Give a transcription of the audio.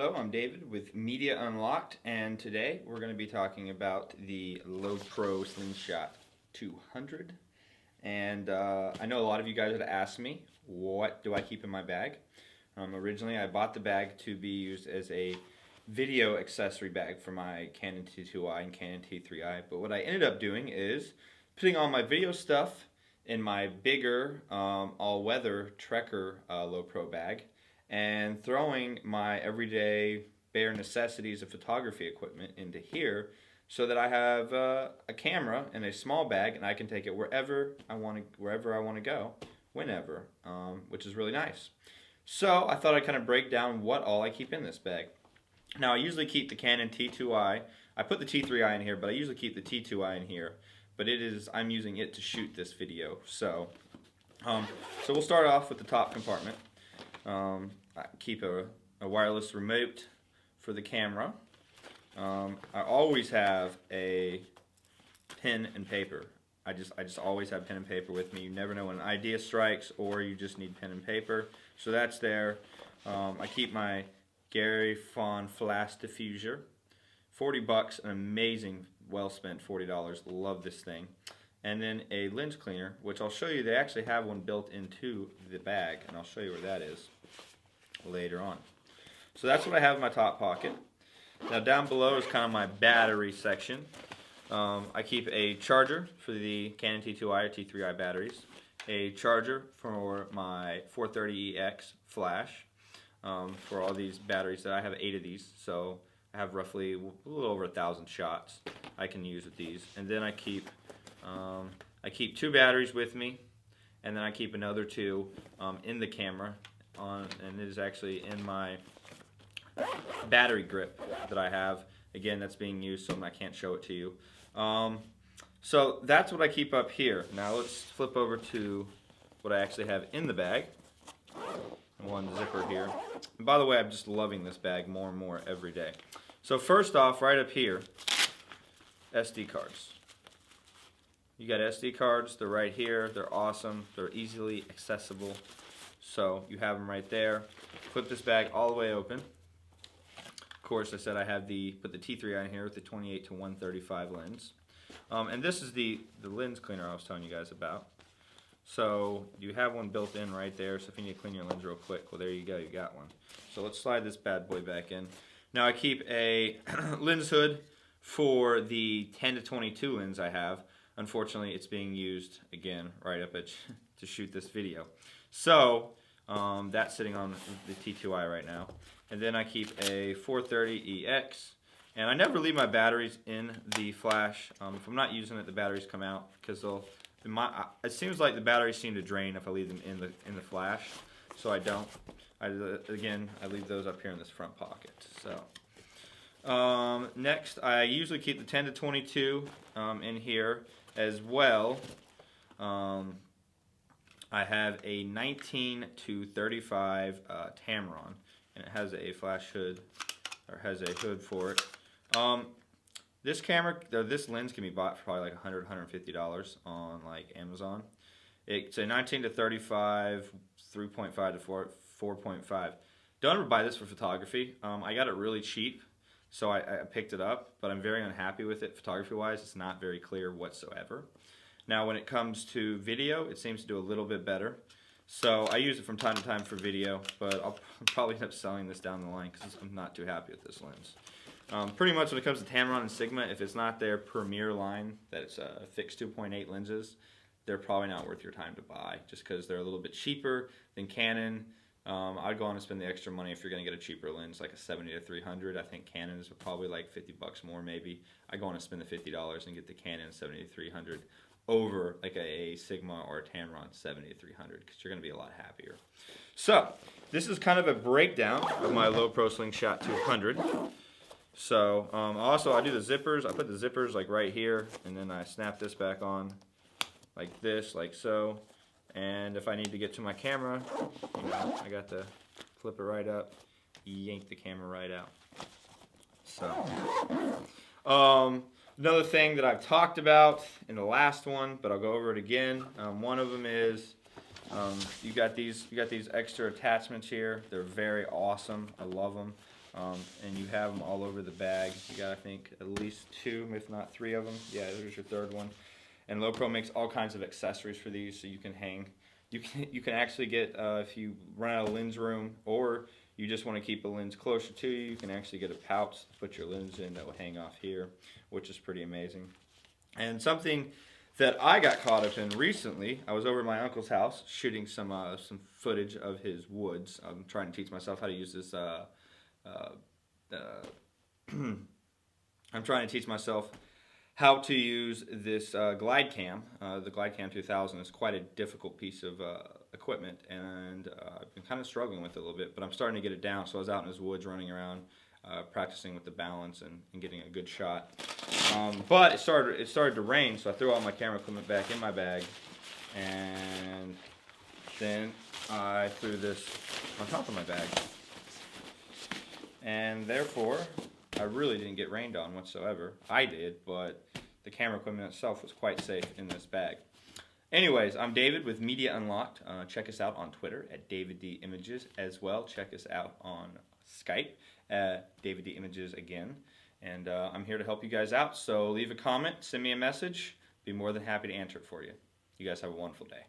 Hello, I'm David with Media Unlocked, and today we're going to be talking about the Lowepro Slingshot 200. And I know a lot of you guys had asked me, what do I keep in my bag? Originally I bought the bag to be used as a video accessory bag for my Canon T2i and Canon T3i, but what I ended up doing is putting all my video stuff in my bigger all-weather Trekker Lowepro bag, and throwing my everyday bare necessities of photography equipment into here, so that I have a camera in a small bag and I can take it wherever I want to go, whenever, which is really nice. So I thought I'd kind of break down what all I keep in this bag. Now I usually keep the Canon T2i. I put the T3i in here, but I usually keep the T2i in here. But I'm using it to shoot this video. So we'll start off with the top compartment. I keep a wireless remote for the camera. I always have a pen and paper. I just always have pen and paper with me. You never know when an idea strikes or you just need pen and paper. So that's there. I keep my Fawn flash diffuser. 40 bucks, an amazing, well spent $40. Love this thing. And then a lens cleaner, which I'll show you. They actually have one built into the bag, and I'll show you where that is later on. So that's what I have in my top pocket. Now down below is kind of my battery section. I keep a charger for the Canon T2i or T3i batteries, a charger for my 430EX flash, for all these batteries. That I have 8 of these, so I have roughly a little over 1,000 shots I can use with these. And then I keep 2 batteries with me, and then I keep another 2 in the camera, and it is actually in my battery grip that I have. Again, that's being used, so I can't show it to you. So that's what I keep up here. Now let's flip over to what I actually have in the bag. One zipper here. And by the way, I'm just loving this bag more and more every day. So first off, right up here, SD cards. You got SD cards, they're right here, they're awesome, they're easily accessible. So you have them right there. Flip this bag all the way open. Of course, I said I have put the T3i in here with the 28 to 135 lens. And this is the lens cleaner I was telling you guys about. So you have one built in right there, so if you need to clean your lens real quick, well there you go, you got one. So let's slide this bad boy back in. Now I keep a lens hood for the 10 to 22 lens I have. Unfortunately, it's being used again right up to shoot this video. So that's sitting on the T2i right now. And then I keep a 430EX. And I never leave my batteries in the flash. If I'm not using it, the batteries come out, because it seems like the batteries seem to drain if I leave them in the flash. So I don't. I leave those up here in this front pocket. So next, I usually keep the 10 to 22 in here as well. I have a 19 to 35 Tamron, and it has a flash hood, or has a hood for it. This lens can be bought for probably like $100, $150 on like Amazon. It's a 19 to 35, 3.5 to 4.5. Don't ever buy this for photography. I got it really cheap, so I picked it up, but I'm very unhappy with it photography-wise. It's not very clear whatsoever. Now when it comes to video, it seems to do a little bit better. So I use it from time to time for video, but I'll probably end up selling this down the line because I'm not too happy with this lens. Pretty much when it comes to Tamron and Sigma, if it's not their premier line, that's fixed 2.8 lenses, they're probably not worth your time to buy, just because they're a little bit cheaper than Canon. I'd go on and spend the extra money if you're going to get a cheaper lens, like a 70 to 300. I think Canon is probably like 50 bucks more maybe. I go on and spend the $50 and get the Canon 70 to 300 over like a Sigma or a Tamron 70 to 300, because you're going to be a lot happier. So this is kind of a breakdown of my Lowepro Slingshot 200. So also I do the zippers. I put the zippers like right here, and then I snap this back on like this, like so. And if I need to get to my camera, I got to flip it right up, yank the camera right out. So another thing that I've talked about in the last one, but I'll go over it again. One of them is you got these extra attachments here. They're very awesome. I love them. and you have them all over the bag. You got, I think, at least 2, if not 3 of them. Yeah, there's your 3rd one. And Lowepro makes all kinds of accessories for these, so you can hang. You can actually get, if you run out of lens room, or you just want to keep a lens closer to you, you can actually get a pouch to put your lens in that will hang off here, which is pretty amazing. And something that I got caught up in recently, I was over at my uncle's house shooting some footage of his woods. I'm trying to teach myself how to use this. I'm trying to teach myself how to use this glide cam. The glide cam 2000 is quite a difficult piece of equipment, and I've been kind of struggling with it a little bit, but I'm starting to get it down. So I was out in his woods running around, practicing with the balance and getting a good shot. But it started to rain, so I threw all my camera equipment back in my bag, and then I threw this on top of my bag. And therefore, I really didn't get rained on whatsoever. I did, but the camera equipment itself was quite safe in this bag. Anyways, I'm David with Media Unlocked. Check us out on Twitter at DAVIDDIMAGES as well. Check us out on Skype at DAVIDDIMAGES again. And I'm here to help you guys out. So leave a comment, send me a message. Be more than happy to answer it for you. You guys have a wonderful day.